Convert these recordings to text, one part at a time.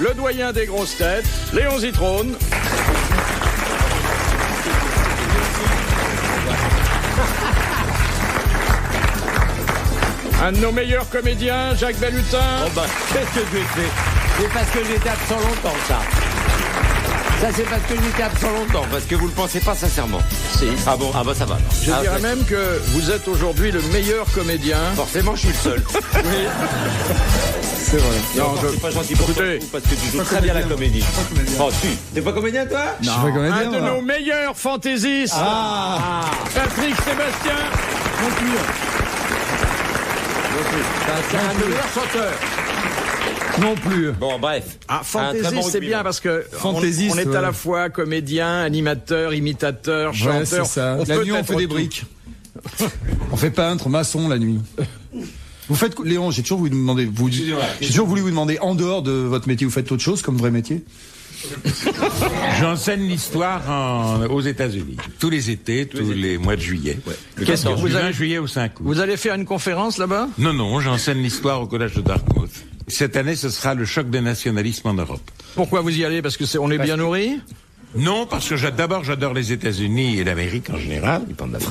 le doyen des grosses têtes, Léon Zitrone. Un de nos meilleurs comédiens, Jacques Bellutin. Oh bah, qu'est-ce que j'ai fait? C'est parce que j'étais absent longtemps, ça. Ça, c'est parce que j'étais absent longtemps, parce que vous le pensez pas sincèrement. Si. Ah bon? Ah bah ça va. Je dirais même que vous êtes aujourd'hui le meilleur comédien. Forcément, je suis le seul. Oui. C'est vrai. Non, c'est pas gentil pour toi, Écoutez, parce que tu joues très bien la comédie. Oh, si. T'es pas comédien, toi? Je suis pas comédien, un de moi. nos meilleurs fantaisistes. Patrick Sébastien. Non plus. C'est un meilleur chanteur. Non plus. Bon, bref. Ah, Un très fantaisiste, bon c'est rugbyman. bien parce que Fantaisiste, on est à ouais. la fois comédien, animateur, imitateur, Ouais, chanteur. c'est ça. On La peut nuit, on être fait des tout. briques. On fait peintre, maçon la nuit. Vous faites, Léon, j'ai toujours voulu vous demander, j'ai toujours voulu vous demander, en dehors de votre métier, vous faites autre chose comme vrai métier? J'enseigne l'histoire aux États-Unis. Tous les étés, tous les mois de juillet. Qu'est-ce que Du vous 20 avez, juillet au 5 août. vous allez faire une conférence là-bas? Non, j'enseigne l'histoire au collège de Dartmouth. Cette année, ce sera le choc des nationalismes en Europe. Pourquoi vous y allez? Parce que on est bien nourri? Non, parce que d'abord, j'adore les États-Unis et l'Amérique en général.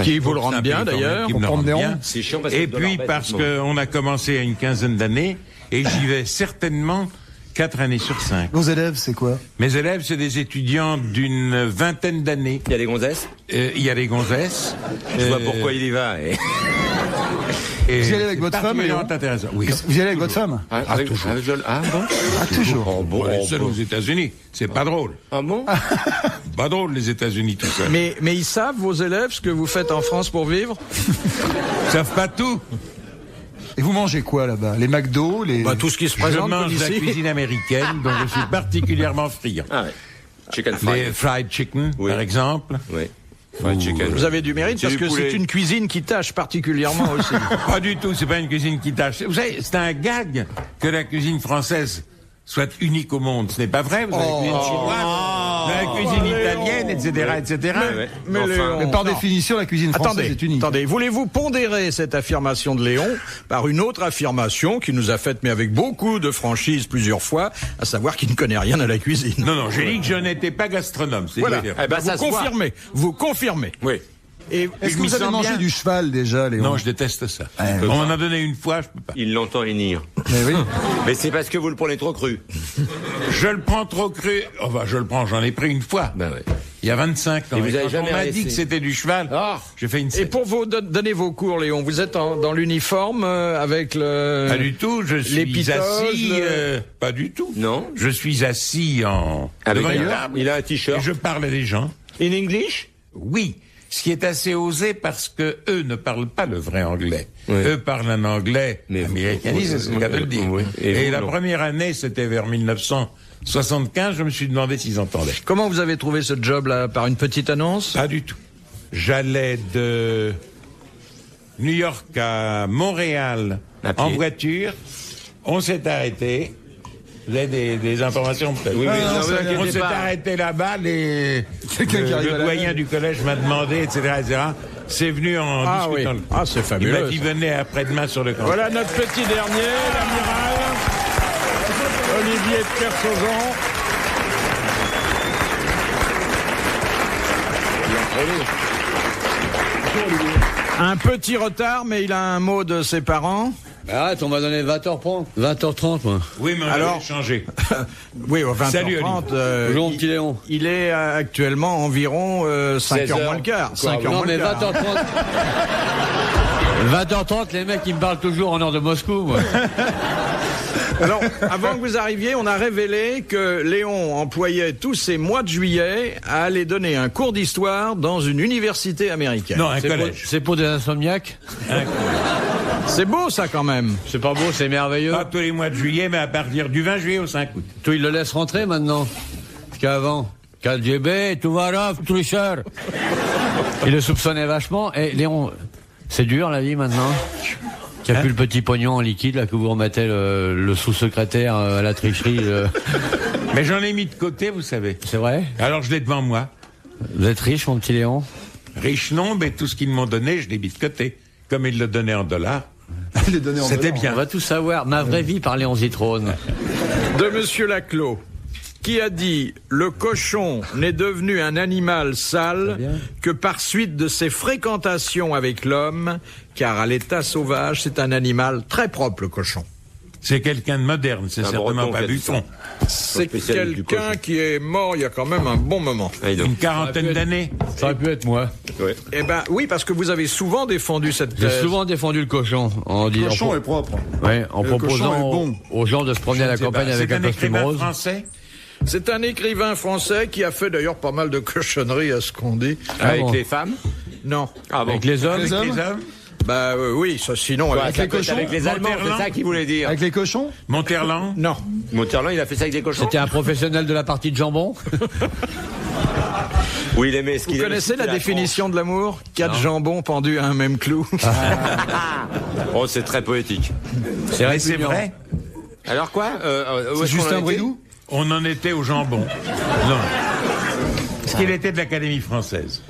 Qui vous le rendent bien d'ailleurs. Qui me le prendre rendent des bien. ronds. C'est chiant parce que Et le dollar puis baisse parce en ce moment. qu'on a commencé il y a une quinzaine d'années et j'y vais certainement 4 années sur 5. Vos élèves, c'est quoi? Mes élèves, c'est des étudiants d'une vingtaine d'années. Il y a des gonzesses. Il y a des gonzesses. Je vois pourquoi il y va. Et Vous y allez avec c'est votre femme, particulièrement Léon intéressant. Oui. Vous y allez avec votre femme? Toujours. Ah bon? Ah, toujours. Oh bon. On est seul aux États-Unis. C'est pas drôle. Ah bon? Pas drôle, les États-Unis tout seuls. Mais ils savent, vos élèves, ce que vous faites en France pour vivre? Ils savent pas tout. Et vous mangez quoi là-bas? Les McDo, les... Tout ce qui se Je présente mange comme la ici. cuisine américaine, dont je suis particulièrement friand. Ah ouais. Chicken Les fried. fried chicken, Oui. par exemple. Oui. Fried chicken. Vous avez du mérite C'est parce du que poulet. c'est une cuisine qui tâche particulièrement aussi. Pas du tout, c'est pas une cuisine qui tâche. Vous savez, c'est un gag que la cuisine française soit unique au monde. Ce n'est pas vrai, vous avez la cuisine chinoise, vous avez la cuisine italienne, etc., etc. Ouais. Mais Enfin, Léon, Mais par non. définition, la cuisine française est unique. Attendez, voulez-vous pondérer cette affirmation de Léon par une autre affirmation qu'il nous a faite, mais avec beaucoup de franchise plusieurs fois, à savoir qu'il ne connaît rien à la cuisine. Non, j'ai dit que je n'étais pas gastronome. C'est Voilà. dire. Eh ben, ça se voit. Vous confirmez. Oui. Et Est-ce Je que m'y vous avez sens mangé bien. du cheval déjà, Léon? Non, je déteste ça. Ouais. On m'en a donné une fois, je peux pas. Il l'entend hennir. Mais oui. Mais c'est parce que vous le prenez trop cru. Je le prends trop cru. Enfin, j'en ai pris une fois. Ben ouais. Il y a 25 ans. Et vous avez quand jamais on m'a laissé. dit que c'était du cheval, Ah. j'ai fait une Et scène. pour vous donner vos cours, Léon, vous êtes dans l'uniforme avec le... Pas du tout, je suis pitoges, assis... le- pas du tout. Non. Je suis assis Avec devant une un- table il a un et t-shirt. je parle à des gens. In English? Oui, ce qui est assez osé parce que eux ne parlent pas le vrai anglais. Oui. Eux parlent un anglais Mais vous- américanisé, c'est le cas de le dire. Oui. Et, vous, la non. première année, c'était vers 1975, je me suis demandé s'ils entendaient. Comment vous avez trouvé ce job-là? Par une petite annonce? Pas du tout. J'allais de New York à Montréal À pied. en voiture. On s'est arrêté. Vous avez des informations peut-être? Oui, mais non, non, ça vous vient On inquiétez s'est pas. arrêté là-bas, Quelqu'un qui arrive à le la doyen main. du collège m'a demandé, etc., etc. C'est venu en Ah oui. discutant. Ah, c'est Il fabuleux. m'a dit, venez après-demain sur le camp. Voilà notre petit dernier, l'amiral Olivier de Kersauzon. Un petit retard, mais il a un mot de ses parents. Arrête, on m'a donné 20h30. 20h30, moi. Oui, mais on Alors- avait changé. Oui, au 20h30. Salut, Bonjour, mon petit Léon. Il est actuellement environ 5h 16 moins le quart. 5h Non, moins mais le quart. 20h30. 20h30, les mecs, ils me parlent toujours en heure de Moscou, moi. Alors, avant que vous arriviez, on a révélé que Léon employait tous ses mois de juillet à aller donner un cours d'histoire dans une université américaine. Non, un C'est pour, collège. c'est pour des insomniaques. C'est beau ça quand même. C'est pas beau, c'est merveilleux. Pas tous les mois de juillet, mais à partir du 20 juillet au 5 août. Toi, ils le laissent rentrer maintenant. Parce qu'avant, KGB, tout va là, tricheur. Il le soupçonnait vachement. Et Léon, c'est dur la vie maintenant. Il n'y a plus le petit pognon en liquide là que vous remettez le sous-secrétaire à la tricherie. Mais j'en ai mis de côté, vous savez. C'est vrai? Alors je l'ai devant moi. Vous êtes riche, mon petit Léon? Riche non, mais tout ce qu'ils m'ont donné, je l'ai mis de côté. Comme ils le donnaient en dollars. les donner en C'était dollars. bien. On va tout savoir. Ma vraie vie par Léon Zitrone. De Monsieur Laclos, qui a dit « Le cochon n'est devenu un animal sale que par suite de ses fréquentations avec l'homme, car à l'état sauvage, c'est un animal très propre, le cochon. C'est quelqu'un de moderne, c'est certainement breton pas qui a dit ça. Buffon. » C'est spécialiste du quelqu'un cochon. qui est mort il y a quand même un bon moment. Une quarantaine d'années. Ça aurait pu être moi. Eh ben oui, parce que vous avez souvent défendu cette J'ai thèse. souvent défendu le cochon en Le cochon est propre. en Le proposant cochon est bon. aux gens de se promener à la campagne avec C'est un un costume écrivain rose. français. C'est un écrivain français qui a fait d'ailleurs pas mal de cochonneries à ce qu'on dit. Avec bon. les femmes? Non. Ah bon. Avec les hommes. Les hommes Les hommes. Bah oui, ça sinon... Ouais, avec ça les peut être cochons. avec les Allemands, Monterland. c'est ça qu'il voulait dire. Avec les cochons? Monterland. Non. Monterland, il a fait ça avec des cochons? C'était un professionnel de la partie de jambon. Oui, il aimait ce qu'il Vous aimait, connaissez la c'était définition de l'amour? 4 jambons pendus à un même clou. Oh, c'est très poétique. Mais c'est vrai. Alors quoi? Où C'est est-ce qu'on en Justin était? Bridou? On en était au jambon. Non. Est-ce qu'il était de l'Académie française?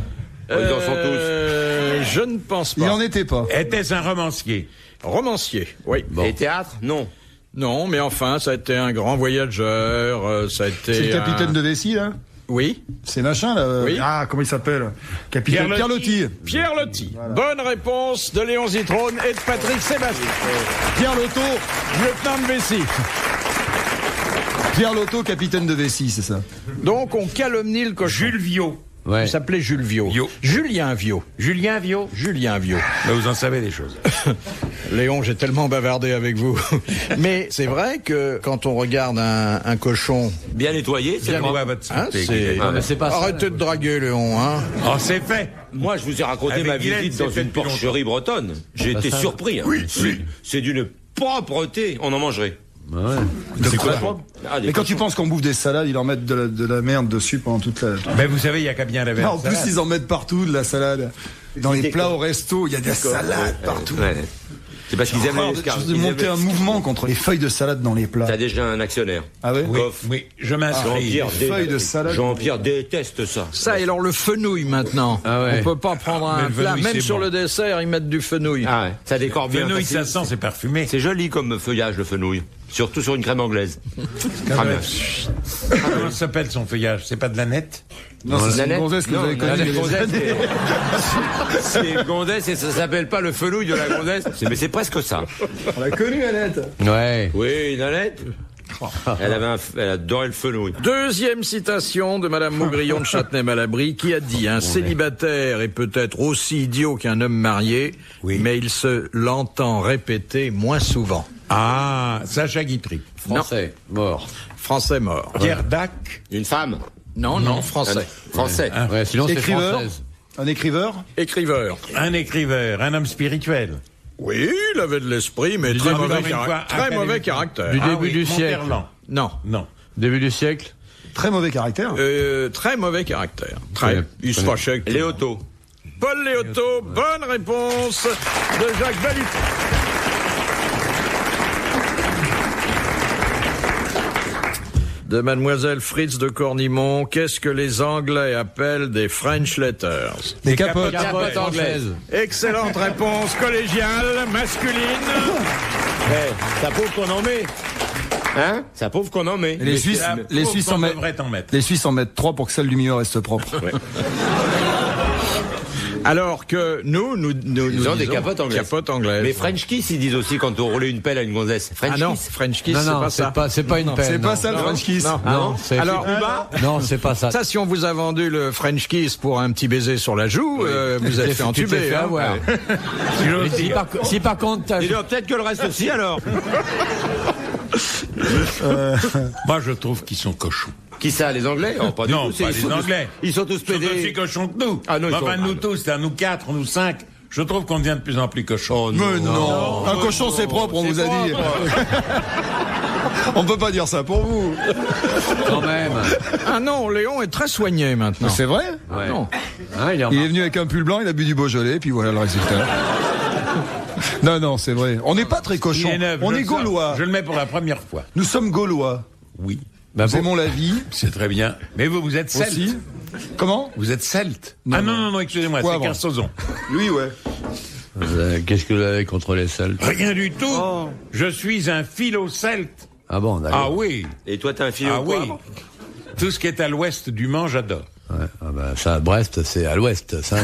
Ils en sont Je ne pense Il pas. en était pas. Était-ce un romancier? Romancier, oui. tous. Et théâtre? Non. Non, mais enfin, ça a été un grand voyageur, ça a été... C'est le capitaine de vessie, là? Oui. C'est machin, là. Oui. Ah, comment il s'appelle? Capitaine Pierre Pierre Lotti. Pierre Lotti. Bonne réponse de Léon Zitrone et de Patrick Sébastien. Pierre Lotto. Lieutenant de Vessie. Pierre Lotto, capitaine de vessie, c'est ça. Donc, on calomnie le cochon. Jules Viau. Ouais. Il s'appelait Jules Viau. Viau. Julien Viau. Julien Viau. Julien Viau. Bah, vous en savez des choses. Léon, j'ai tellement bavardé avec vous. Mais c'est vrai que quand on regarde un cochon... Bien nettoyé, c'est Bien, bon. on va votre Hein, santé, c'est- Guilhem. Non, mais c'est pas ça. Arrêtez de draguer, Léon, hein. Oh, c'est fait. Moi, je vous ai raconté Avec ma Guylaine, visite c'est dans fait une depuis porcherie bretonne. J'ai été surpris. Hein. C'est d'une propreté. On en mangerait. C'est quoi? Ah, des Mais quand tu cochons. penses qu'on bouffe des salades, ils en mettent de la merde dessus pendant toute la... Ben, vous savez, il y a qu'à bien laver. Non, la en plus, salade. ils en mettent partout de la salade. Dans les plats au resto, il y a des salades partout. Ouais. C'est parce qu'ils aiment Horreur les de escargots. de monter un mouvement contre les feuilles de salade dans les plats. T'as déjà un actionnaire. Ah ouais? Oui, Coffre. oui, je m'inscris. Jean-Pierre feuilles de salade. Jean-Pierre déteste ça. Ça, et alors le fenouil maintenant. Ah ouais. On peut pas prendre Mais un le plat, fenouil, même c'est sur bon. le dessert, ils mettent du fenouil. Ah ouais. Ça décore bien. Fenouil, facile. ça sent, c'est parfumé. C'est joli comme feuillage, le fenouil. Surtout sur une crème anglaise. Ah, bien. Comment s'appelle son feuillage? C'est pas de la nette? Non, c'est La une nette. gonzesse que Non, vous avez la connue. il y a des gonzesse, années. c'est gondesse et ça s'appelle pas le fenouil de la gonzesse. Mais c'est presque ça. On l'a connue, Annette. Ouais. Oui, Nanette. Elle adorait le fenouil. Deuxième citation de Madame Maugrillon de Châtenay-Malabry qui a dit un célibataire est peut-être aussi idiot qu'un homme marié, mais il se l'entend répéter moins souvent. Ah, Sacha Guitry. Français. Mort. Français mort. Pierre Dac. Une femme. Non, non, français. Français. Ouais, sinon c'est Écriveur. française. Un écriveur. Écriveur. Un écriveur, un homme spirituel. Oui, il avait de l'esprit, mais très début mauvais, de la- très académique. mauvais caractère. Du Ah début oui, du siècle. Monterland. Non. Non. Début du siècle. Très mauvais caractère. Très mauvais caractère. Très. Ouais. Il se fâchait avec tout le monde. Léoto. Paul Léoto, bonne réponse de Jacques Balutin. De Mademoiselle Fritz de Cornimont, qu'est-ce que les Anglais appellent des French letters? Des capotes. Capote anglaise. Excellente réponse collégiale, masculine. Ça prouve qu'on en met. Hein? Ça prouve qu'on en met. Et les Suisses, La les pauvre Suisses qu'on en mettent. devrait en mettre. Les Suisses en mettent 3 pour que celle du milieu reste propre. Alors que nous Ils ont disons des capotes anglaises. Capotes anglaises. Mais French kiss, ils disent aussi quand on roulait une pelle à une gonzesse. French Ah non, kiss. French kiss, Non, c'est non, pas ça. c'est pas une peine. C'est pas non. ça le French kiss. Non. Non, c'est Alors, non, c'est pas ça. ça, si on vous a vendu le French kiss pour un petit baiser sur la joue, vous êtes fait Tu t'es entuber. fait hein. avoir. Mais si par contre t'as... Il doit peut-être que le reste aussi alors. Moi, je trouve qu'ils sont cochons. Qui ça, les Anglais? Oh, pas du Non, tout, c'est- pas ils les sont tous- Anglais. Ils sont tous Ils sont aussi pédés. cochons que nous. Ah non, ils Enfin, sont- nous tous, c'est à nous 4, nous 5. Je trouve qu'on devient de plus en plus cochons. Oh Mais non. Un cochon, c'est propre, on vous a dit. On peut pas dire ça pour vous. Quand même. Ah non, Léon est très soigné maintenant. C'est vrai? Ouais. Non. Hein, il est en- Il est venu avec un pull blanc, il a bu du Beaujolais, puis voilà le résultat. Non, non, c'est vrai. On n'est pas très Il cochon. est neuf, On je est le sors. gaulois. Je le mets pour la première fois. Nous sommes gaulois. Oui. Bah, Nous aimons la vie C'est très bien. Mais vous êtes celte. aussi. Comment? Vous êtes celte. Non, Ah non. non, excusez-moi, c'est Poivre. Kersozon. Lui, ouais. Qu'est-ce que vous avez contre les Celtes? Rien du tout. Je suis un philo-celte. Ah bon, d'accord. Ah oui. Et toi, t'es un philo Ah oui. Tout ce qui est à l'ouest du Mans, j'adore. Ouais, ah bah, ça, Brest, c'est à l'ouest, ça.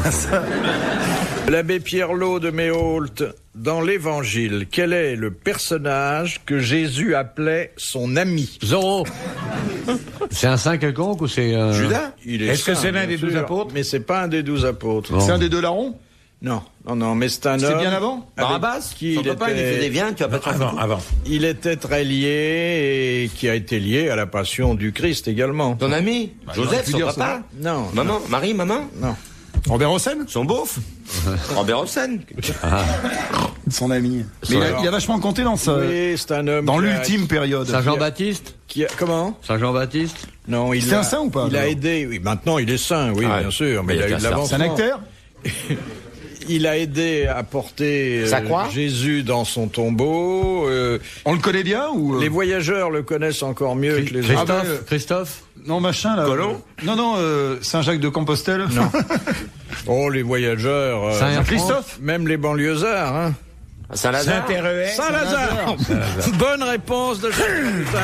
L'abbé Pierrelot de Méhault, dans l'Évangile, quel est le personnage que Jésus appelait son ami? Zorro. C'est un saint quelconque ou c'est... Judas? Est-ce que saint, c'est l'un bien des 12 sûr, apôtres? Mais c'est pas un des 12 apôtres. Bon. C'est un des deux larrons? Non, mais c'est un homme... C'était bien avant? Barabbas? qui Son il copain, il lui était- fait des viandes, tu vas pas te faire Avant, foutre. avant. Il était très lié et qui a été lié à la passion du Christ également. Ton ami? Joseph, son dire papa? Non, Maman? Marie, maman? non. Robert Hossein? Son beauf? Robert Hossein? Son ami. Mais il a vachement compté dans Oui, c'est un homme... dans qui a- l'ultime période. Saint Jean-Baptiste? Comment? Saint Jean-Baptiste? Non, il C'était a- un saint ou pas, Il a alors aidé... Oui, maintenant il est saint, oui, Ouais. bien sûr, mais Mais il a il eu a de ça. l'avancement. C'est un acteur? Il a aidé à porter Sa croix Jésus dans son tombeau. On le connaît bien ou Les voyageurs le connaissent encore mieux que les autres. Ah bah, Christophe? non, machin là. Colomb? Non, Saint-Jacques de Compostelle. Non. Oh, les voyageurs. Saint-Christophe? Même les banlieusards, hein. Saint-Lazare? Saint-Héréen. Saint-Lazare. Bonne réponse de Jacques Coutin.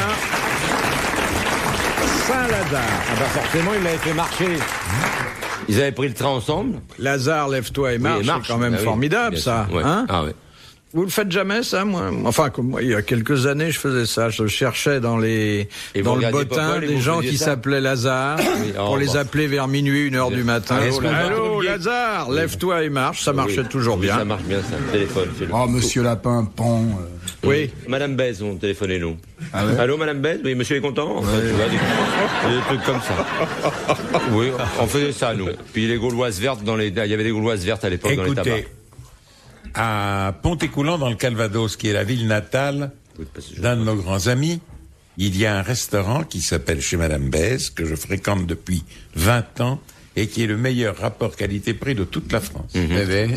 Saint-Lazare. Ah bah forcément, il l'avait fait marcher. Ils avaient pris le train ensemble. Lazare, lève-toi et Oui, marche. et marche. C'est quand même Ah oui, formidable, bien ça. sûr. Ouais. Hein Ah ouais. Vous le faites jamais, ça, moi? Enfin, comme moi, il y a quelques années, je faisais ça. Je cherchais dans Et vous le regardiez bottin Popol et des vous gens faisiez qui ça s'appelaient Lazare oh, pour les bah. appeler vers minuit, 1h du matin. Est-ce que vous Allô, trouviez- Lazare, lève-toi et marche. Ça marchait Oui. toujours Oui, bien. Ça marche bien, ça. Téléphone. c'est le- Oh, monsieur Lapin, pan. Oui. Madame Baise, on téléphonait nous. Ah ouais? Allô, Madame Baise? Oui, monsieur est content? Enfin, tu vois, des trucs comme ça. Oui, on faisait ça, nous. Puis les Gauloises vertes il y avait des Gauloises vertes à l'époque dans les tabacs. Écoutez, à Pont-Écoulant, dans le Calvados, qui est la ville natale d'un de nos grands amis, il y a un restaurant qui s'appelle chez Madame Baise, que je fréquente depuis 20 ans, et qui est le meilleur rapport qualité-prix de toute la France. Eh ben,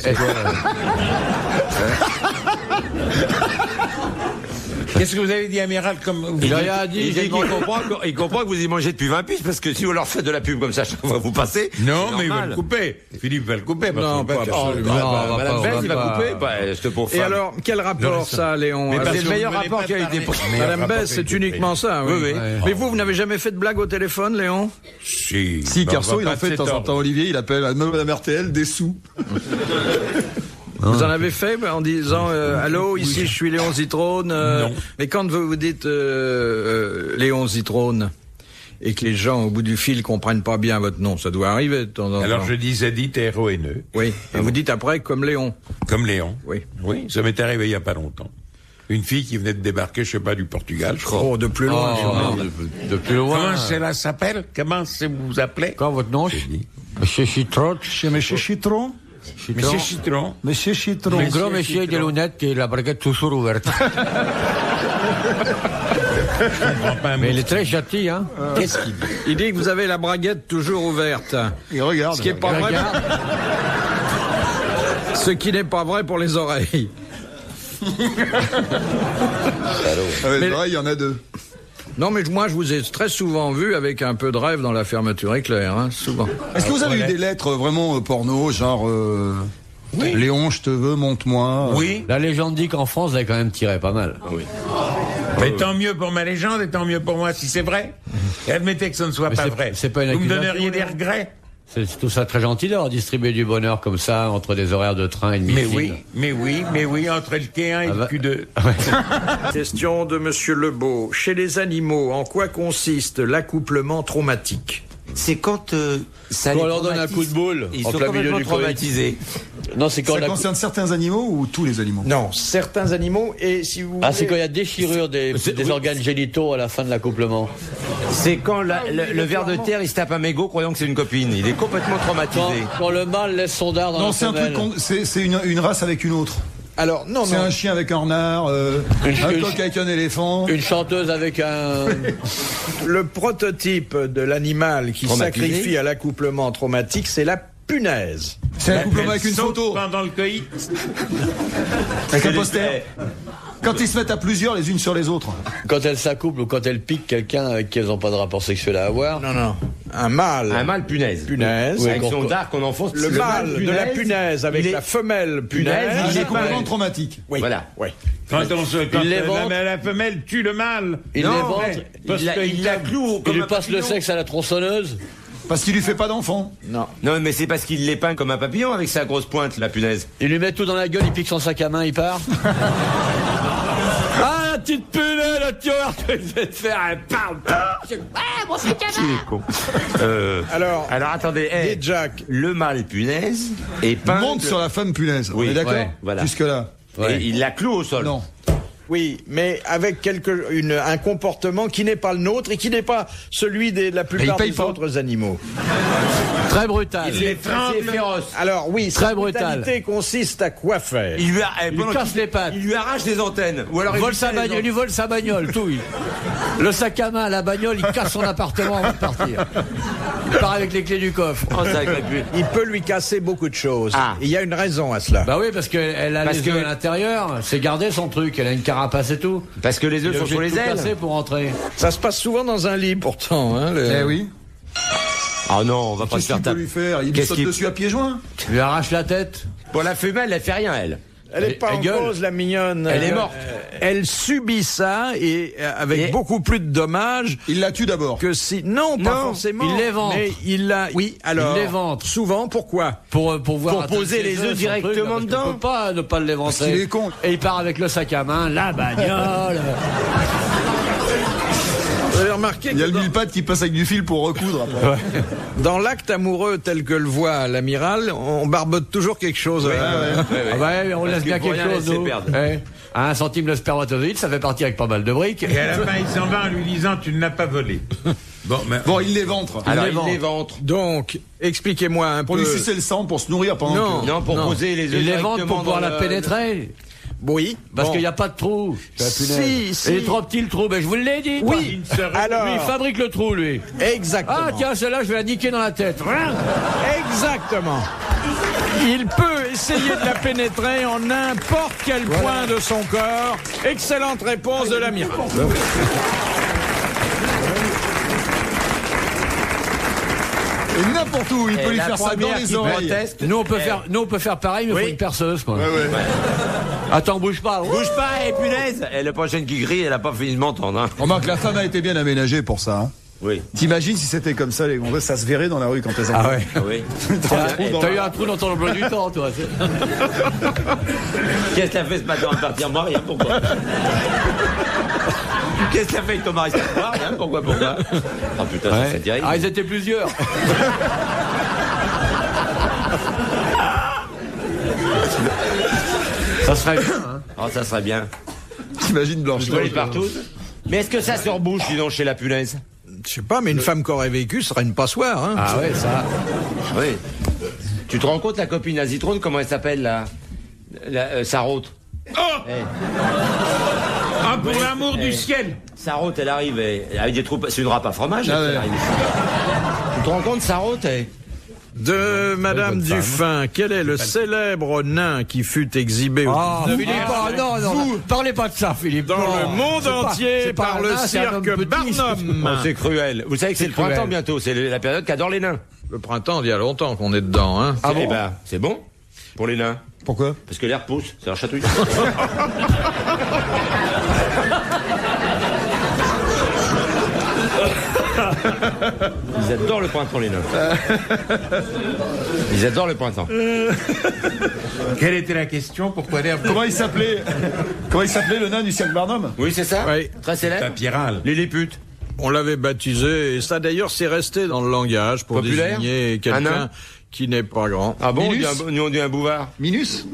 Qu'est-ce que vous avez dit, amiral, comme... il a rien dit. Il comprend que vous y mangez depuis 20 piges, parce que si vous leur faites de la pub comme ça, chaque fois vous passez. Non, c'est mais il va normal. le couper. Philippe va le couper. parce Non, qu'on peut pas faire- absolument. Non, on va Madame pas, Baise, on il va va pas. couper? Bah, c'était pour Et femme. alors, quel rapport ça, Léon? Mais avec- parce c'est que le meilleur vous voulez rapport pas qui a été parler. pris. Meilleur Madame rapport Bess, qui a c'est été uniquement pris. ça, oui. Oui, oui. Ouais. Mais vous n'avez jamais fait de blague au téléphone, Léon? Si, Si, ben, Carso, on va il en pas fait de temps en s'étendre. temps. Olivier, il appelle à Madame RTL des sous. Vous en avez fait en disant allô, ici je suis Léon Zitrone. Non. Mais quand vous dites Léon Zitrone et que les gens au bout du fil comprennent pas bien votre nom, ça doit arriver de temps en temps. Alors je disais dit héroïneux, Oui. Et vous dites après comme Léon. comme Léon. Oui. Oui, ça m'est arrivé il y a pas longtemps. Une fille qui venait de débarquer, je sais pas, du Portugal, je crois. Oh, de plus loin. Oh, sûrement. de plus loin. Comment cela s'appelle? Comment vous vous appelez? Quand votre nom? Monsieur Chitron. Chez Monsieur Chitron? Monsieur Citron. Monsieur Chitron. Le gros monsieur avec des lunettes et la braguette toujours ouverte. Mais il est très gentil, hein. Qu'est-ce qu'il dit? Il dit que vous avez la braguette toujours ouverte. Il regarde. Ce qui est pas vrai. Ce qui n'est pas vrai pour les oreilles. Ah ouais, Mais- pareil, il y en a deux. Non, mais moi, je vous ai très souvent vu avec un peu de rêve dans la fermeture éclair, hein, souvent. Est-ce que vous avez eu des lettres vraiment porno, genre Léon, je te veux, monte-moi. Oui, La légende dit qu'en France, vous avez quand même tiré pas mal. mais tant mieux pour ma légende et tant mieux pour moi si c'est vrai. Et admettez que ce ne soit Mais pas c'est- vrai. c'est pas une Vous me accusation, donneriez des non? regrets? C'est tout ça très gentil d'avoir distribué du bonheur comme ça entre des horaires de train et de Mais meeting. oui, entre le Q1 et Ah le bah- Q2. Question de Monsieur Lebeau. Chez les animaux, en quoi consiste l'accouplement traumatique? C'est quand ça Quand les on leur donne un traumatise. coup de boule Ils en sont plein milieu complètement du Covid. traumatisés. Non, c'est quand Ça concerne certains animaux ou tous les animaux? Non, certains animaux, et si vous... Ah, c'est quand il y a déchirure des organes génitaux à la fin de l'accouplement. C'est quand le ver de terre il se tape un mégot croyant que c'est une copine. Il est complètement traumatisé. Quand le mâle laisse son dard dans Non, la c'est un femelle. truc, c'est une race avec une autre. Alors, non, C'est non. un chien avec un renard, un une- coq avec un éléphant. Une chanteuse avec un... Le prototype de l'animal qui Traumatisé. sacrifie à l'accouplement traumatique, c'est la punaise. C'est un couple Elle avec une saute photo, pendant le coït. avec un poster. Quand ils se mettent à plusieurs les unes sur les autres. Quand elle s'accouple ou quand elle pique quelqu'un avec qui elles n'ont pas de rapport sexuel à avoir. Non, non. Un mâle. Un mâle punaise. Punaise. Avec son dard qu'on enfonce. Le mâle de la punaise avec il est- la femelle punaise. Il est Ouais. complètement traumatique. Oui. Voilà. Oui. Quand l'éventre. la femelle tue le mâle. Il Non, l'éventre, mais parce il qu'il la cloue il comme lui un passe le papillon. sexe à la tronçonneuse. Parce qu'il lui fait pas d'enfant. Non. Non, mais c'est parce qu'il l'épeint comme un papillon avec sa grosse pointe, la punaise. Il lui met tout dans la gueule, il pique son sac à main, il part. Ah, la petite punaise, la tueur, je vais te faire un parle. Il est con. Alors, Attendez, et Jack. le mâle punaise est peint. Monte sur la femme punaise. Oui. On est d'accord Ouais, voilà. Jusque-là. Et il la cloue au sol. Non. Oui, mais avec un comportement qui n'est pas le nôtre et qui n'est pas celui de la plupart paye des pas. autres animaux. Très brutal. Il est féroce. Alors oui, Très cette brutal. brutalité consiste à quoi faire? Il lui, Il lui casse les pattes. il lui arrache les antennes. Ou alors Il il vole lui sa tient les bagnole, il lui vole sa bagnole, tout. Le sac à main, la bagnole, il casse son appartement avant de partir. Il part avec les clés du coffre. antennes. Oh, ça, avec la pu- Il peut lui casser beaucoup de choses. Ah. Il y a une raison à cela. Bah oui, parce qu'elle a Parce les que- œufs à l'intérieur, c'est garder son truc, elle a une carapace et tout. Parce que les Il œufs est sont obligé sur de les tout ailes. casser pour rentrer. Ça se passe souvent dans un lit pourtant. Hein, Eh oui. Ah non, on va pas se Qu'est-ce faire qu'il peut taper. lui faire Il lui Qu'est-ce saute qu'il- dessus à pieds joints. Il lui arrache la tête. Pour la femelle, elle fait rien, elle. Elle n'est pas Elle en gueule. cause, la mignonne. Elle est morte. Elle subit ça et avec Et- beaucoup plus de dommages Il la tue d'abord. que si. Non, pas Non, forcément. il l'éventre. Mais il la. Oui, alors. Il l'éventre. Souvent, pourquoi? Pour voir Pour atteindre poser ses les œufs son directement truc, parce dedans. qu'on peut pas ne pas l'éventrer. Parce qu'il est con. Et il part avec le sac à main, la bagnole. Vous avez remarqué Il y a que le mille-pattes qui passe avec du fil pour recoudre après. dans l'acte amoureux tel que le voit l'amiral, on barbote toujours quelque chose. Ah ouais, on laisse que bien pour quelque rien chose, laisser nous. perdre. Eh, à 1 centime le spermatozoïde, ça fait partie avec pas mal de briques. Et à la fin, il s'en va en lui disant tu ne l'as pas volé. Bon, mais Bon, il l'éventre. Alors, l'éventre. il l'éventre. Donc, expliquez-moi un Pour peu. lui sucer le sang, pour se nourrir pendant Non. que... Non, pour poser les œufs Il les directement vente pour pouvoir dans la le- pénétrer. Oui. Parce bon. qu'il n'y a pas de trou. La punaise. Si. Il est trop petit le trou, ben je vous l'ai dit. Oui. Alors. Lui, il fabrique le trou, lui. Exactement. Ah tiens, celle-là, je vais la niquer dans la tête. Exactement. Il peut essayer de la pénétrer en n'importe quel point de son corps. Excellente réponse de l'amiral. Et n'importe où, il peut lui la faire ça dans première les qui oreilles. proteste. Nous, on peut faire pareil, mais il faut une perceuse, quoi. Attends, bouge pas. Bouge pas, et punaise. Et la prochaine qui crie, elle a pas fini de m'entendre. Hein. Remarque, la femme a été bien aménagée pour ça. Hein. Oui. T'imagines si c'était comme ça, les gonzesses, ça se verrait dans la rue quand elles en Ah ouais. Ah oui. T'as eu un trou dans ton emploi du temps, toi. Qu'est-ce que t'as fait ce matin en partir? Moi, rien, pourquoi? Qu'est-ce que t'as fait avec ton mari? Moi, rien, pourquoi? Ah putain, ça c'est terrible. Ah, ils étaient plusieurs. Ça serait bien, hein. Oh, ça serait bien. T'imagines Blanche Je dois aller partout. Mais est-ce que ça se rebouche, dis donc, chez la punaise? Je sais pas, mais une femme qui aurait vécu serait une passoire. Hein. Ah ouais, ça. Oui. Tu te rends compte, la copine à Zitrone, comment elle s'appelle, là? Sarraute. ah, pour l'amour du ciel. Sarraute, elle arrive, avec des troupes. C'est une râpe à fromage, Ah elle ouais. arrive ici. Tu te rends compte, Sarraute, De Madame bonne femme. Dufin, quel est le célèbre nain qui fut exhibé au Ah, 19e Philippe, non, parlez pas de ça, Philippe. dans Non. le monde C'est pas- entier c'est pas par un le nain, c'est un homme cirque petit. Barnum? Oh, c'est cruel. Vous savez que c'est le cruel. printemps bientôt, c'est la période qu'adore les nains. Le printemps, il y a longtemps qu'on est dedans. Hein. Eh ben, c'est bon pour les nains. Pourquoi? Parce que l'air pousse, c'est un chatouille. Ils adorent le printemps, les nains. Ils adorent le printemps. Quelle était la question? Pourquoi l'air Comment il s'appelait le nain du cirque Barnum? Oui, c'est ça. Oui. Très célèbre. Papyral. Les lilliputes. On l'avait baptisé, et ça d'ailleurs c'est resté dans le langage pour Populaire? désigner Un quelqu'un nain? qui n'est pas grand. Ah bon, Minus. on dit un bouvard. Minus?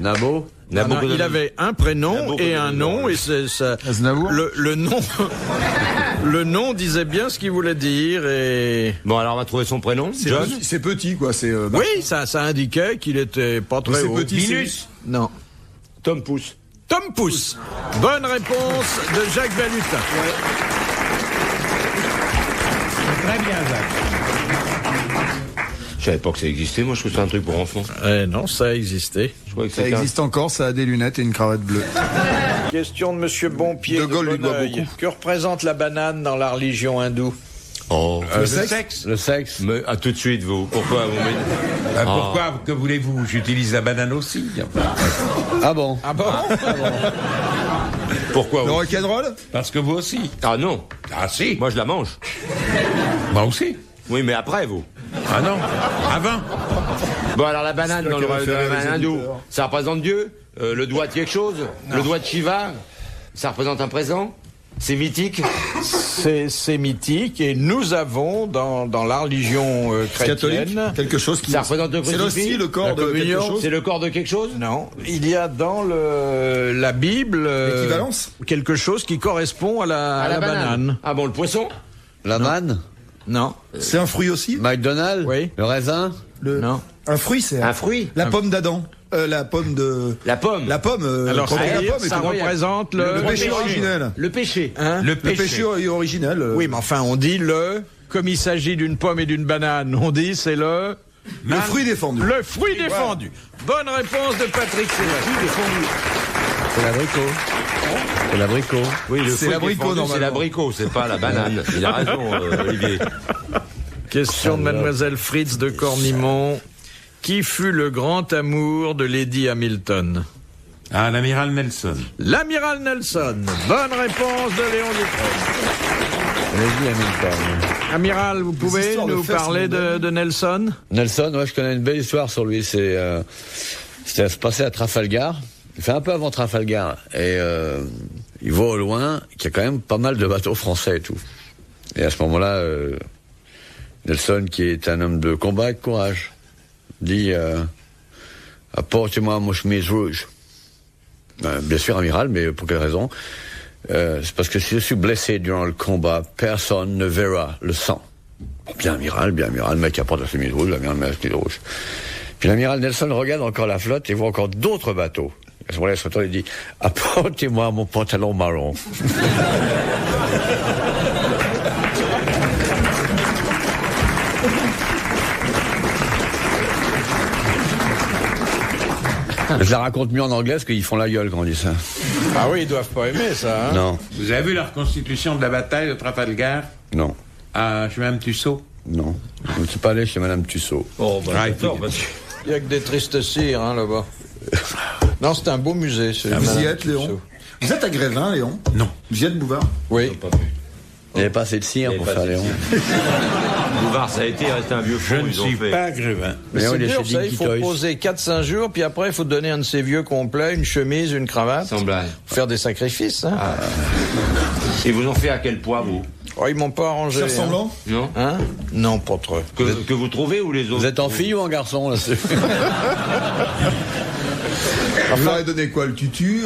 Nabo. Il avait un prénom Nabucodonosor. et un nom, et c'est ça. Aznavour? Le nom, le nom disait bien ce qu'il voulait dire, et Bon, alors on va trouver son prénom. John. C'est petit, quoi. C'est. oui, ça indiquait qu'il était pas très c'est haut. petit, c'est- Minus. Non. Tom Pouce. Tom Pouce. Bonne réponse de Jacques Balutin. Très bien, Jacques. Je savais pas que ça existait. Moi, je trouve que c'est un truc pour enfants. Non, ça a existé. Je crois que Ça c'était un- existe encore, ça a des lunettes et une cravate bleue. Question de Monsieur Bonpied De Gaulle lui doit Bonneuil. beaucoup. Que représente la banane dans la religion hindoue? Oh. Le sexe. Le sexe. Mais à tout de suite, vous. Pourquoi vous mettez... Pourquoi, que voulez-vous? J'utilise la banane aussi. Ah bon? Ah bon? Pourquoi Le vous... rock'n'roll? Parce que vous aussi. Ah non. Ah si. Moi, je la mange. Moi aussi. Oui, mais après, vous. Ah non. Avant. Bon, alors la banane dans le référer domaine les hindou, éditeurs. ça représente Dieu. Le doigt de quelque chose. Le doigt de Shiva, ça représente un présent. C'est mythique. C'est mythique et nous avons dans la religion Catholique, chrétienne. quelque chose qui... Ça représente le C'est crucifix. aussi le corps La de quelque communion, chose. C'est le corps de quelque chose. Non, il y a dans la Bible L'équivalence quelque chose qui correspond à la banane. Ah bon, le poisson. La manne? Non. C'est un fruit aussi? McDonald's? Oui. Le raisin? Non. Un fruit, c'est... Un fruit. La pomme d'Adam. La pomme de... La pomme. La pomme... Alors quand on dit la pomme, ça évidemment. représente Le le péché originel. Le péché. Hein? Le Le péché. péché originel. Oui, mais enfin, on dit comme il s'agit d'une pomme et d'une banane, on dit c'est le fruit défendu. le fruit défendu. Bonne réponse de Patrick Sébastien. C'est l'abricot. C'est l'abricot. Oui, le C'est fruit l'abricot, défendu, normalement. c'est l'abricot, c'est pas la banane. Il a raison, Olivier. Question de Mademoiselle Fritz de Cornimont. Qui fut le grand amour de Lady Hamilton? Ah, l'amiral Nelson. L'amiral Nelson. Bonne réponse de Léon Ducreux. Lady Hamilton. Amiral, vous pouvez histoires de nous fesses parler mondaines. de Nelson? Nelson, ouais, je connais une belle histoire sur lui. C'était se passer à Trafalgar. Il fait un peu avant Trafalgar. Et il voit au loin qu'il y a quand même pas mal de bateaux français et tout. Et à ce moment-là, Nelson, qui est un homme de combat et de courage, dit apportez-moi mon chemise rouge. Bien sûr, amiral, mais pour quelle raison? C'est parce que si je suis blessé durant le combat, personne ne verra le sang. Bon, bien amiral, le mec apporte la chemise rouge, l'amiral met la chemise rouge. Puis l'amiral Nelson regarde encore la flotte et voit encore d'autres bateaux. À ce moment-là, il se retourne et dit apportez-moi mon pantalon marron. Je la raconte mieux en anglais parce qu'ils font la gueule quand on dit ça. Ah oui, ils doivent pas aimer ça. Hein? Non, Vous avez vu la reconstitution de la bataille de Trafalgar non, chez Mme Tussaud? non. Je ne suis pas allé chez Madame Tussaud. Oh, bah, Ah, d'accord, écoute. Il n'y a que des tristes cires là-bas. Non, c'est un beau musée. Vous y êtes, Léon? Vous êtes à Grévin, Léon? Non. Vous y êtes, Bouvard? Oui. Il n'y avait pas assez de cire pour faire Léon. Bouvard, ça a été resté un vieux Je fond. ne ils ont suis fait. pas Grévin. Mais Léon, c'est il est dur, chez ça, Dinky il faut Toys. poser 4-5 jours, puis après, il faut donner un de ses vieux complets, une chemise, une cravate. Sans blague. Faire des sacrifices. Hein? Ils vous ont fait à quel poids, vous? Oh, ils m'ont pas arrangé. C'est ressemblant? Non? Hein? Non, pas trop. Que vous trouvez ou les autres? Vous êtes en fille ou en garçon là Vous leur avez donné quoi? Le tutu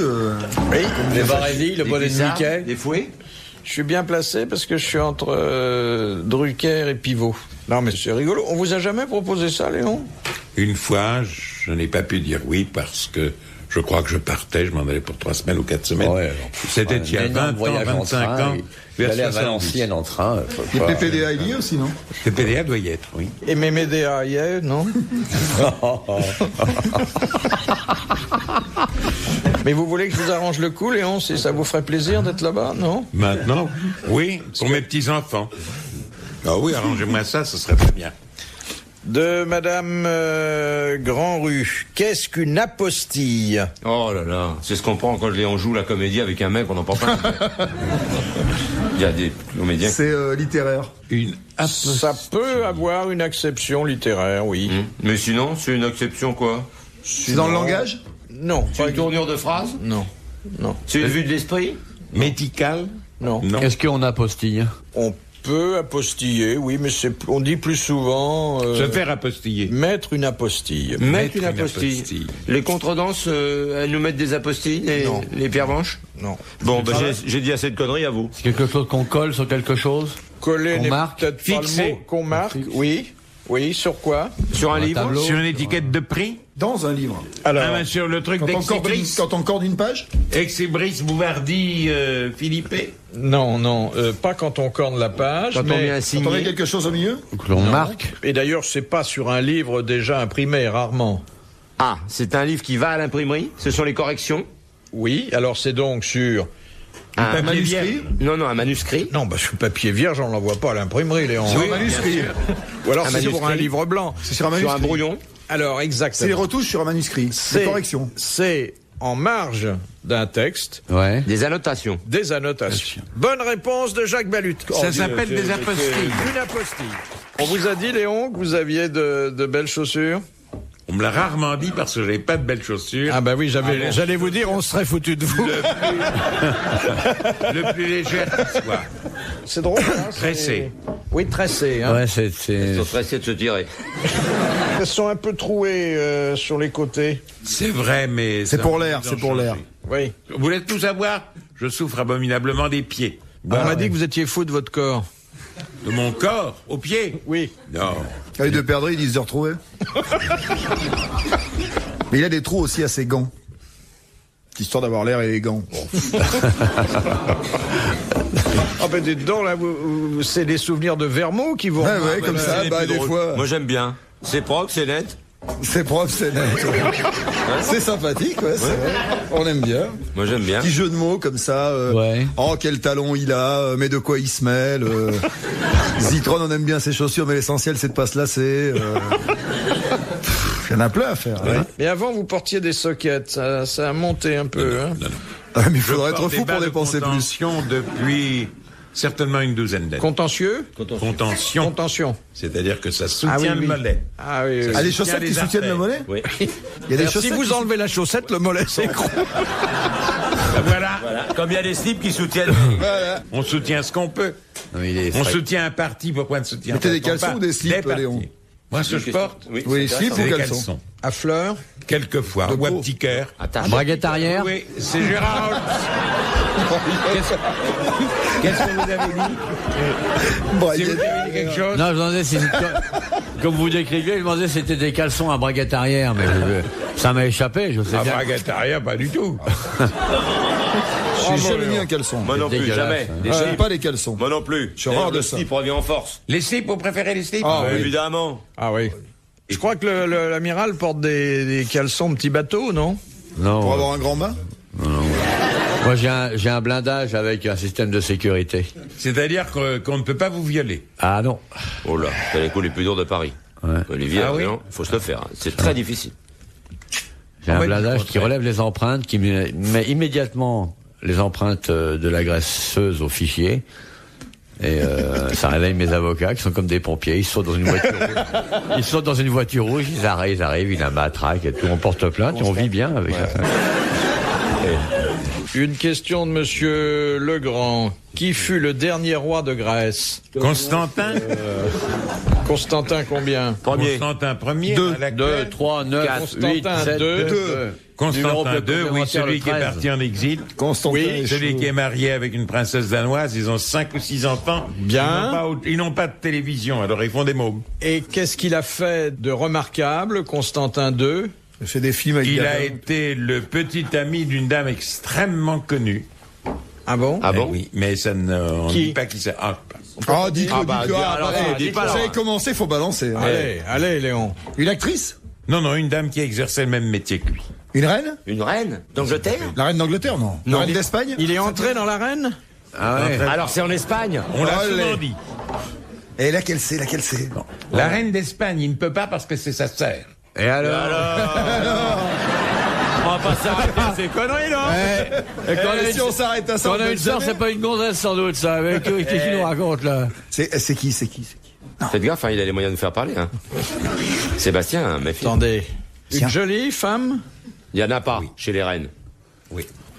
Oui. Les barésies, le Des bonnet de cuissards, Mickey. des fouets? Je suis bien placé parce que je suis entre Drucker et Pivot. Non, mais c'est rigolo. On vous a jamais proposé ça, Léon? Une fois, je n'ai pas pu dire oui parce que je crois que je partais, je m'en allais pour 3 semaines ou 4 semaines. Ouais, C'était il y a 20 ans, 25 ans. Il allait à 70. Valenciennes en train. Les PPDA, il y est aussi, non? PPDA doit y être, oui. Et Mémédéa, hier, non? Mais vous voulez que je vous arrange le coup, Léon, si ça vous ferait plaisir d'être là-bas, non? Maintenant, oui, pour mes petits-enfants. Ah oui, arrangez-moi ça, ce serait très bien. De Madame Grandrue. Qu'est-ce qu'une apostille? Oh là là, c'est ce qu'on prend quand Léon joue la comédie avec un mec, on n'en prend pas. Il y a des comédiens. C'est littéraire. Une Ça peut avoir une acception littéraire, oui. Mais sinon, c'est une exception quoi? C'est dans le langage? Non. C'est une tournure de phrase? Non. Non. C'est une vue de l'esprit? médicale? Non. Non. Qu'est-ce qu'on apostille? On peut apostiller, oui, mais on dit plus souvent Se faire apostiller. mettre une apostille. Mettre une apostille. Les contredanses, elles nous mettent des apostilles, Non. les pierres blanches? Non. Bon, bah, j'ai dit assez de conneries à vous. C'est quelque chose qu'on colle sur quelque chose? Coller Qu'on n'est marque, peut-être pas le fixer. mot. Qu'on marque, oui. Oui, sur quoi? Sur un Un livre? tableau. Sur une étiquette de prix? Dans un livre. Ben, sur le truc d'Exibris. Quand on corde une page? Exibris, Bouvardi, Philippe. Non, pas quand on corne la page. Quand on mais- met un Quand on met signé? quelque chose au milieu? Que l'on marque? Et d'ailleurs, c'est pas sur un livre déjà imprimé, rarement. Ah, c'est un livre qui va à l'imprimerie? Ce sont les corrections? Oui, alors c'est donc sur Un manuscrit. Non, un manuscrit. Non, parce que papier vierge, on l'envoie pas à l'imprimerie, Léon. Sur un manuscrit. Ou alors Un c'est pour un manuscrit. livre blanc. C'est sur un Sur manuscrit. un brouillon. Alors, C'est les exactement. retouches sur un manuscrit. C'est correction. C'est en marge d'un texte, Ouais. Des annotations. des annotations. Bonne réponse de Jacques Balut. Ça s'appelle des apostilles. Une apostille. On vous a dit, Léon, que vous aviez de belles chaussures? On me l'a rarement dit parce que j'avais pas de belles chaussures. Ah bah oui, j'allais vous dire, on serait foutu de vous. Le plus léger qui soit. C'est drôle, hein, Tressé. Oui, tressé. Hein. Ouais, c'est. Ils sont pressés de se tirer. Elles sont un peu trouées sur les côtés. C'est vrai, mais... C'est ça pour m'a l'air, d'en c'est pour l'air. changer. Oui. Vous voulez tout savoir? Je souffre abominablement des pieds. On m'a dit que vous étiez fou de votre corps. De mon corps aux pieds? Oui. Non. Ah, les deux perdrix, ils disent de retrouver. Mais il a des trous aussi à ses gants. Histoire d'avoir l'air élégant. Ah ben dites donc, là, c'est des souvenirs de Vermeaux qui vous... Ouais, comme ça, C'est bah, plus des drôle. fois. Moi, j'aime bien. C'est propre, c'est net. C'est propre, c'est net. C'est sympathique, ouais, c'est vrai. On aime bien. Moi, j'aime bien. Petit jeu de mots comme ça. Ouais. Oh, quel talon il a, mais de quoi il se mêle. Zitron, on aime bien ses chaussures, mais l'essentiel, c'est de pas se lasser. Il y en a plein à faire. Ouais. Mais avant, vous portiez des soquettes. Ça a monté un peu. Hein. Ah, mais il faudrait Je être porte fou des pour bas de dépenser plus. contention depuis certainement une douzaine d'années. Contentieux? Contention. Contention. C'est-à-dire que ça soutient Ah oui, le oui. mollet. Ah oui, oui. Ah, les soutient chaussettes les qui soutiennent le artères. mollet. Oui. Il y a des Si chaussettes. vous enlevez la chaussette, le mollet s'écroule. Ben voilà. Comme il y a des slips qui soutiennent. Voilà. On soutient ce qu'on peut. Non, il est On frais. soutient un parti, pourquoi ne soutient Mettez pas des caleçons pas ou des slips, partis. Léon? Moi, ce que je porte, Oui, Oui, c'est slip intéressant. ou des caleçon. caleçons. À fleurs. Quelquefois. De Ou à peau. petit cœur. Attache. Braguette arrière. Oui, c'est Gérard Holtz. Qu'est-ce que vous avez dit? Si Braguette. vous avez dit quelque chose? Non, je demandais si comme vous décriviez, je demandais si c'était des caleçons à braguette arrière, mais ça m'a échappé, je sais À bien. braguette arrière, pas du tout. J'ai jamais mis un caleçon. Moi non plus, dégueulasse, jamais. hein. Des J'aime slips. pas les caleçons. Moi non plus. Je suis rare de Le ça. slip revient en force. Les slips, vous préférez les slips? Ah, oui. Évidemment. Ah oui. Je crois que l'amiral porte des caleçons petits bateaux, non? Non, Pour avoir un grand bain. moi j'ai un blindage avec un système de sécurité. C'est-à-dire qu'on ne peut pas vous violer. Ah non. Oh là, c'est les coups les plus durs de Paris. Ouais. Olivier, Ah oui non, faut se le faire. Hein. C'est très difficile. J'ai un On va blindage dire qui relève les empreintes, qui met immédiatement les empreintes de l'agresseuse au fichier. Et ça réveille mes avocats qui sont comme des pompiers. Ils sautent dans une voiture rouge. Ils sautent dans une voiture rouge, ils arrivent, ils la matraquent et tout. On porte plainte et on vit bien avec ça. Une question de Monsieur Legrand. Qui fut le dernier roi de Grèce? Constantin? Constantin combien? Premier. Constantin Ier. Deux. à laquelle- 2, 3, 9, Constantin, 8, 7, 2. 2. Constantin II, oui, celui qui est parti en exil. Constantin. Oui, est Celui chaud. qui est marié avec une princesse danoise, ils ont 5 ou 6 enfants. Bien. Ils n'ont pas de télévision, alors ils font des mômes. Et qu'est-ce qu'il a fait de remarquable, Constantin II? Il fait des films avec Il a Gabin. été le petit ami d'une dame extrêmement connue. Ah bon? Ah Eh bon? oui, mais ça ne, on ne Qui dit pas qui c'est. Ah, Ah, dites-le, Ah bah, dites-le. dis- alors, Allez, dis pas, vous alors. avez commencé, faut balancer. hein. Allez, Léon. Une actrice? non, non, une dame qui exerçait le même métier que lui. Une reine? Une reine d'Angleterre? La reine d'Angleterre, non? La reine d'Espagne? Il est entré dans l'arène? Ah ouais. Alors c'est en Espagne. On l'a Allez. souvent dit. Et laquelle c'est? Laquelle c'est? La reine d'Espagne, il ne peut pas parce que c'est sa sœur. Et alors On va pas s'arrêter à ces conneries, non? Et quand on a Si on s'arrête à ça, quand on on a peut une sœur, jamais. c'est pas une gonzesse sans doute, ça. Avec qu'est-ce qu'il nous raconte là? C'est qui? C'est qui? Faites gaffe, hein, il a les moyens de nous faire parler. Hein. Sébastien, hein, méfie. Attendez. Une Tiens. jolie femme? Il y en a pas chez les reines.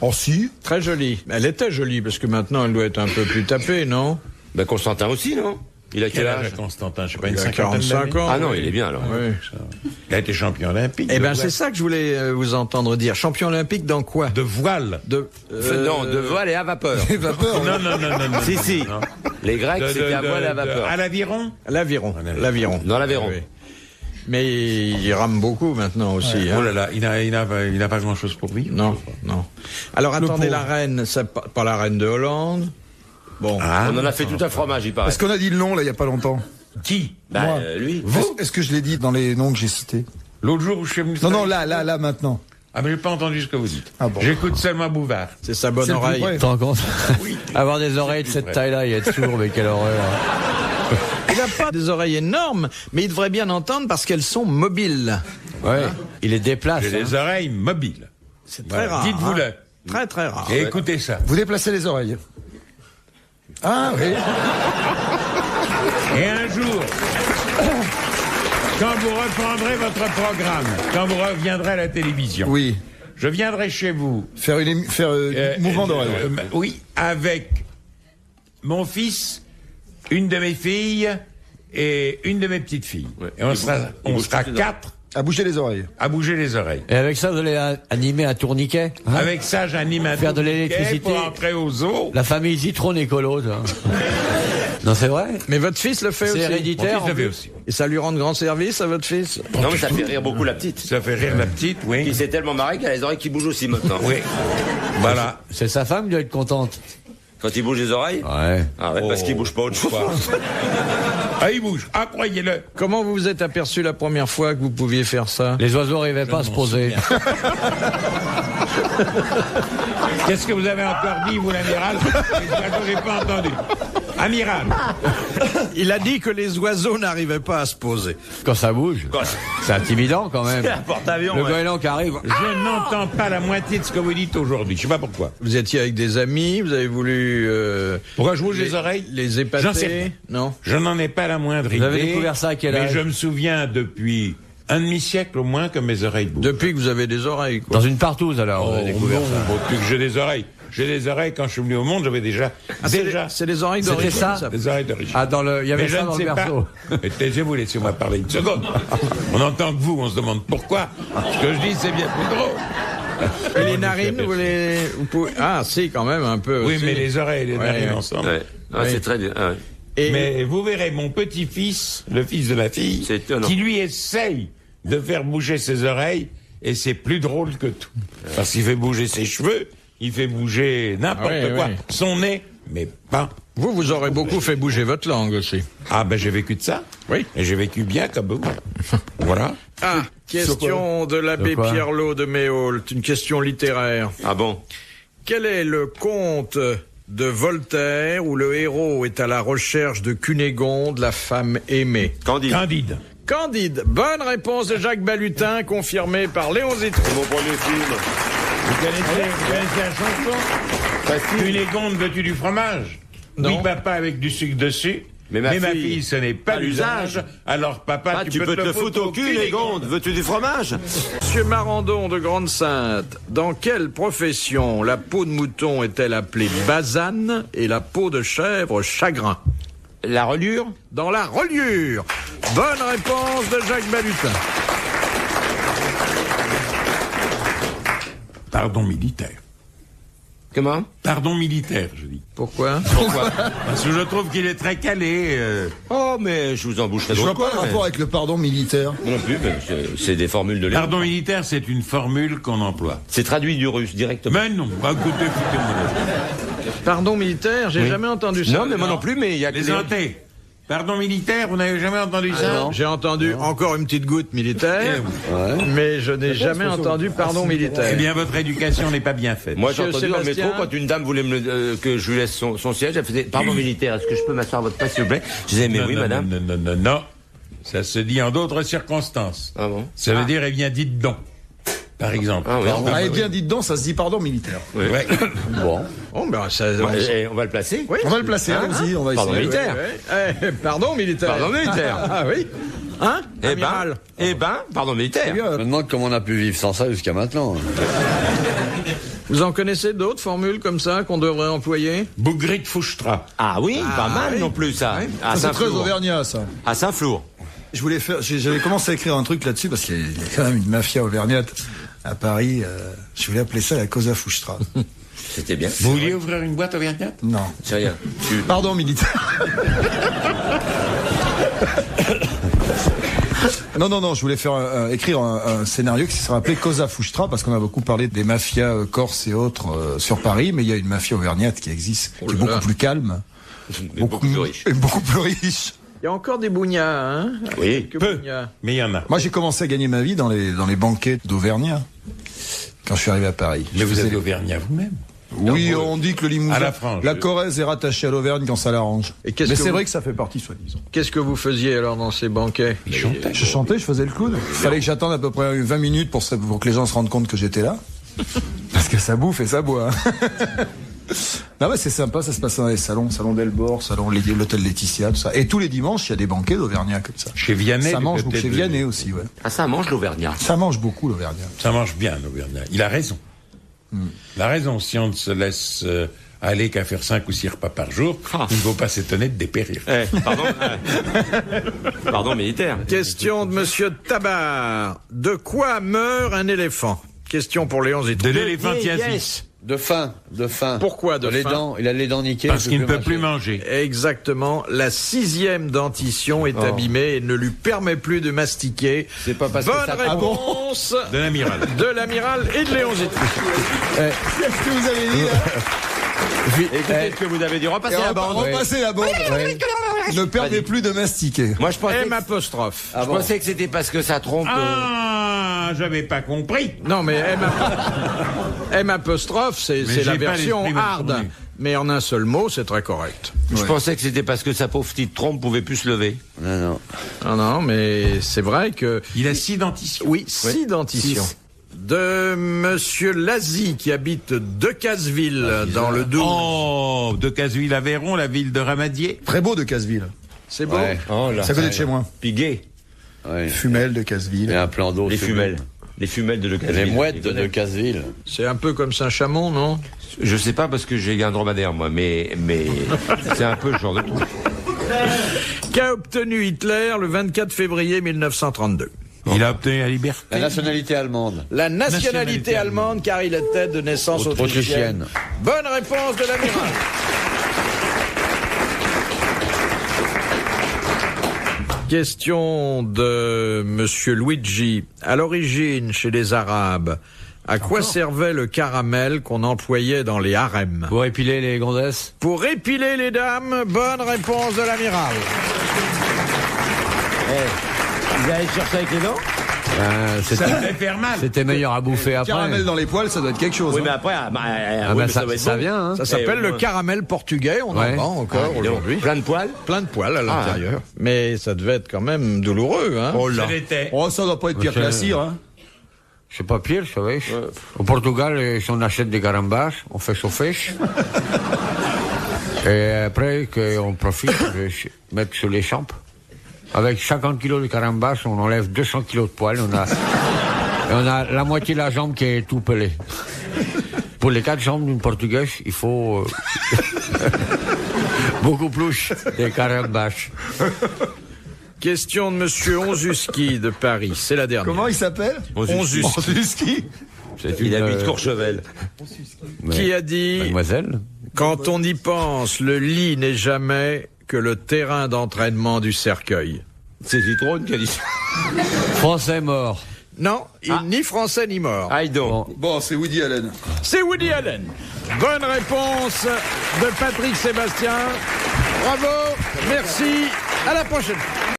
Oh, si. Très jolie. Elle était jolie, parce que maintenant elle doit être un peu plus tapée, non? Ben Constantin aussi, non? Il a quel âge? Constantin, je sais pas, Il une a cinquantaine 45 d'années. ans. Ah non, il est bien alors. Oui. Il a été champion olympique. Eh de ben, voile. c'est ça que je voulais vous entendre dire. Champion olympique dans quoi? De voile. Non, de voile et à vapeur. Les vapeurs. Non, non, non, non, non. Si, si. Non. Les Grecs, c'était à voile et à vapeur. À l'aviron? L'aviron. L'aviron. Dans l'aviron. Oui. Mais il rame beaucoup maintenant aussi. Oh Hein. là là, il n'a pas grand-chose pour vivre. Non, non. Alors attendez, pauvre. la reine, c'est pas la reine de Hollande. Bon. Ah, On en a fait tout un fromage, il paraît. Est-ce qu'on a dit le nom, là, il y a pas longtemps? qui? Bah, Moi. lui. Est-ce que je l'ai dit dans les noms que j'ai cités? L'autre jour où je suis venu... Non, non, là, maintenant. Ah, mais j'ai pas entendu ce que vous dites. Ah bon. J'écoute seulement Bouvard. C'est sa bonne C'est le plus oreille. près. Tu te rends compte? Avoir des oreilles de plus cette vrai. taille-là et être sourd, mais quelle horreur. Il n'a pas des oreilles énormes, mais il devrait bien entendre parce qu'elles sont mobiles. Ouais. Il les déplace. J'ai les oreilles mobiles. C'est très rare. Dites-vous-le. hein. Très très rare. Et écoutez ça. Vous déplacez les oreilles. Ah oui. Et un jour, quand vous reprendrez votre programme, quand vous reviendrez à la télévision, Oui. je viendrai chez vous. Faire mouvement d'oreille. Oui, avec mon fils, une de mes filles et une de mes petites filles. Et on sera 4 À bouger les oreilles. à bouger les oreilles. Et avec ça, vous allez animer un tourniquet. Hein? Avec ça, j'anime un Faire de tourniquet l'électricité. pour entrer au zoo. La famille Zitron écolo, ça. Non, c'est vrai. Mais votre fils le fait C'est aussi. Mon héréditaire. fils le en fait plus. aussi. Et ça lui rend de grands services à votre fils. Non, mais ça fait rire beaucoup la petite. Ça fait rire la petite, Qui oui. s'est tellement marrée qu'elle a les oreilles qui bougent aussi maintenant. Oui. Voilà. C'est sa femme qui doit être contente. Quand il bouge les oreilles. Ouais. Ah ouais, parce qu'il bouge pas autre chose. Ah, il bouge. Ah, croyez-le. Comment vous vous êtes aperçu la première fois que vous pouviez faire ça? Les oiseaux n'arrivaient pas à se poser. Qu'est-ce que vous avez encore dit, vous, l'amiral? Je n'ai pas entendu. Amiral. Il a dit que les oiseaux n'arrivaient pas à se poser. Quand ça bouge. C'est intimidant quand même. C'est un porte-avions. Le ouais. goéland qui arrive. Je n'entends pas la moitié de ce que vous dites aujourd'hui. Je sais pas pourquoi. Vous étiez avec des amis, vous avez voulu Pourquoi je bouge les oreilles? les épater. J'en sais rien. Non. Je n'en ai pas la moindre idée. Vous avez découvert ça à quel âge? Mais je me souviens depuis un demi-siècle au moins que mes oreilles bougent. Depuis que vous avez des oreilles, quoi. Dans une partouze alors. Oh vous avez découvert non, ça. bon, depuis que j'ai des oreilles. J'ai des oreilles, quand je suis venu au monde, j'avais déjà... Ah, c'est les oreilles C'était d'origine, ça Des oreilles d'origine. Ah, il y avait Mais je ça ne dans sais le berceau. pas. Mais taisez-vous, laissez-moi parler une seconde. On entend que vous, on se demande pourquoi. Ce que je dis, c'est bien plus drôle. Et les narines, vous pouvez... Ah, si, quand même, un peu Oui, aussi. mais les oreilles et les Ouais, narines ouais. ensemble. Ouais. Ah, Oui. c'est très bien. Ah ouais. Et Mais vous verrez mon petit-fils, le fils de ma fille, C'est étonnant. qui lui essaye de faire bouger ses oreilles, et c'est plus drôle que tout. Parce qu'il fait bouger ses cheveux, il fait bouger n'importe Oui, quoi. oui. Son nez, mais pas. vous aurez beaucoup fait bouger votre langue aussi. Ah ben j'ai vécu de ça. Oui. Et j'ai vécu bien comme vous. Voilà. Ah, question de l'abbé De quoi Pierrelot de Méault, une question littéraire. Ah bon? Quel est le conte de Voltaire où le héros est à la recherche de Cunégonde, la femme aimée? Candide. Candide. Candide. Bonne réponse de Jacques Balutin, confirmée par Léon Zitron. C'est mon premier film. Vous connaissez la chanson? Cunégonde, veux-tu du fromage? Non. Oui, papa, avec du sucre dessus. Mais ma fille, ce n'est pas l'usage. Alors, papa, Ah, tu peux te le foutre au cul, les gondes. Veux-tu du fromage? Monsieur Marandon de Grande-Sainte, dans quelle profession la peau de mouton est-elle appelée basane et la peau de chèvre chagrin? La reliure? Dans la reliure. Bonne réponse de Jacques Balutin. Pardon militaire. Comment? Pardon militaire, je dis. Pourquoi? Pourquoi? Parce que je trouve qu'il est très calé. Oh, mais je vous emboucherai Je vois d'autres pas le points. rapport avec le pardon militaire. Moi non plus, mais c'est des formules de Léon. Pardon militaire, c'est une formule qu'on emploie. C'est traduit du russe directement. Mais non, écoutez, écoutez-moi. Pardon militaire, j'ai jamais entendu ça. Non, mais moi non plus, mais il y a que Les les... hantés. Pardon militaire, vous n'avez jamais entendu ça? J'ai entendu encore une petite goutte militaire, mais je n'ai jamais entendu pardon militaire. Eh bien, votre éducation n'est pas bien faite. Moi, j'ai Monsieur entendu dans le Sébastien. métro, quand une dame voulait que je lui laisse son siège, elle faisait « Pardon militaire, est-ce que je peux m'asseoir à votre place, s'il vous plaît ?» Je disais « Mais Non, oui, non, madame. » Non, non, non, non. Ça se dit en d'autres circonstances. Ah bon? Ça veut dire, eh bien, dites donc. Par exemple. Ah oui. Ah, et bien dit dedans, ça se dit pardon militaire. Ouais. Bon. Oh, ben, ça, On va le placer? Oui. On va le placer, allons-y, on va Pardon essayer. militaire. Pardon militaire. Pardon militaire. Ah oui. Hein? Amiral. Pardon militaire. Je me demande comment on a pu vivre sans ça jusqu'à maintenant. Vous en connaissez d'autres formules comme ça qu'on devrait employer? Bougrit Fouchtra. Ah oui, pas mal oui. non plus, ça. À Ça, c'est très Saint-Flour. auvergnat, ça. À Saint-Flour. Je voulais faire, j'avais commencé à écrire un truc là-dessus parce qu'il y a quand même une mafia auvergnate à Paris. Je voulais appeler ça la Cosa Fustra. C'était bien. Vous vouliez ouvrir une boîte auvergnate? Non. C'est rien. Pardon militaire. Non, je voulais faire écrire un scénario qui serait appelé Cosa Fustra parce qu'on a beaucoup parlé des mafias corses et autres sur Paris, mais il y a une mafia auvergnate qui existe, qui est beaucoup plus calme, Mais beaucoup plus riche. et beaucoup plus riche. Il y a encore des bougnats, hein? Oui, Quelques peu, bougnats. mais il y en a. Moi, j'ai commencé à gagner ma vie dans les banquets d'Auvergnat quand je suis arrivé à Paris. Mais Je vous faisais êtes Auvergnat vous-même. Oui, on dit que le Limousin, À la frange. la Corrèze est rattachée à l'Auvergne quand ça l'arrange. Et qu'est-ce Mais que c'est vous- vrai que ça fait partie, soi-disant. Qu'est-ce que vous faisiez alors dans ces banquets? Je chantais, je faisais le clown. Il fallait que j'attende à peu près 20 minutes pour que les gens se rendent compte que j'étais là. Parce que ça bouffe et ça boit. Hein. Non, mais c'est sympa, ça se passe dans les salons d'Elbor, l'hôtel Laetitia, tout ça. Et tous les dimanches, il y a des banquets d'Auvergnat comme ça. Chez Vianney. Ça du mange côté beaucoup. Chez de- Vianney aussi, ouais. Ah, ça mange l'Auvergnat. Ça mange beaucoup, l'Auvergnat. Ça mange bien, l'Auvergnat. Il a raison. Il a raison. Si on ne se laisse aller qu'à faire 5 ou 6 repas par jour, il ne faut pas s'étonner de dépérir. Pardon. Pardon, militaire. Question de Monsieur Tabar. De quoi meurt un éléphant? Question pour Léon Zitron. De l'éléphantiasis. De faim. Pourquoi de les faim? dents, il a les dents niquées. Parce il qu'il ne peut plus manger. Exactement. La 6e dentition est abîmée et ne lui permet plus de mastiquer. C'est pas parce que Bonne ça- réponse De l'amiral. de l'amiral et de Léon Zitron. Qu'est-ce que vous avez dit, là? Écoutez ce que vous avez dit. Repassez la bande. Repassez la bande. Ne perdez plus de mastiquer. Moi, je pensais, M apostrophe. je pensais que c'était parce que ça trompe. Ah, j'avais pas compris. Non, mais M apostrophe, c'est Mais la j'ai pas version l'esprit hard. masculin. Mais en un seul mot, c'est très correct. Je pensais que c'était parce que sa pauvre petite trompe pouvait plus se lever. Non. Non, mais c'est vrai que... Il a 6 dentitions. Oui, 6 dentitions. De Monsieur Lazy, qui habite Decazeville, dans le Doubs. Oh, de Caseville-Aveyron, la ville de Ramadier. Très beau de Casseville. C'est beau. Ouais. Oh là. C'est à côté de chez moi. Piguet. Ouais. Fumel de Il y Casseville. a un plan d'eau. Les femelles. Les femelles de Les mouettes de Casseville. C'est un peu comme Saint-Chamond, non? Je sais pas parce que j'ai un dromadaire, moi, mais c'est un peu le genre de truc. Qu'a obtenu Hitler le 24 février 1932? Il a obtenu la liberté. La nationalité allemande. La nationalité Nationalité allemande, car il était de naissance autrichienne. Autrichienne. Bonne réponse de l'amiral. Question de Monsieur Luigi. À l'origine, chez les Arabes, à quoi servait le caramel qu'on employait dans les harems? Pour épiler les gonzesses. Pour épiler les dames, bonne réponse de l'amiral. Vous allez chercher avec les dents? Ça devait faire mal. C'était meilleur à bouffer après. Caramel dans les poils, ça doit être quelque chose. Oui, hein. mais après, Ah, oui, bah, mais ça va être ça bon. vient, hein. Ça s'appelle au le moins. caramel portugais, on Ouais. en vend encore aujourd'hui. Plein de poils. Plein de poils à l'intérieur. Mais ça devait être quand même douloureux, hein. Oh là. Ça l'était. Oh, ça doit pas être pire que la cire, hein. C'est pas pire, vous savez. Au Portugal, si on achète des carambas, on fait chauffer. Et après, on profite de mettre sur les champes. Avec 50 kilos de carambas, on enlève 200 kilos de poils. Et on a la moitié de la jambe qui est tout pelée. Pour les 4 jambes d'une portugaise, il faut beaucoup plus de carambas. Question de Monsieur Onzuski de Paris. C'est la dernière. Comment il s'appelle? Onzuski. Onzuski. Il habite Courchevel. Qui a dit Mademoiselle. quand on y pense, le lit n'est jamais que le terrain d'entraînement du cercueil. C'est Zitrone qui a dit ça. Français mort. Non, ni français ni mort. Ah, donc. Bon, c'est Woody Allen. C'est Woody Allen. Bonne réponse de Patrick Sébastien. Bravo, merci, à la prochaine.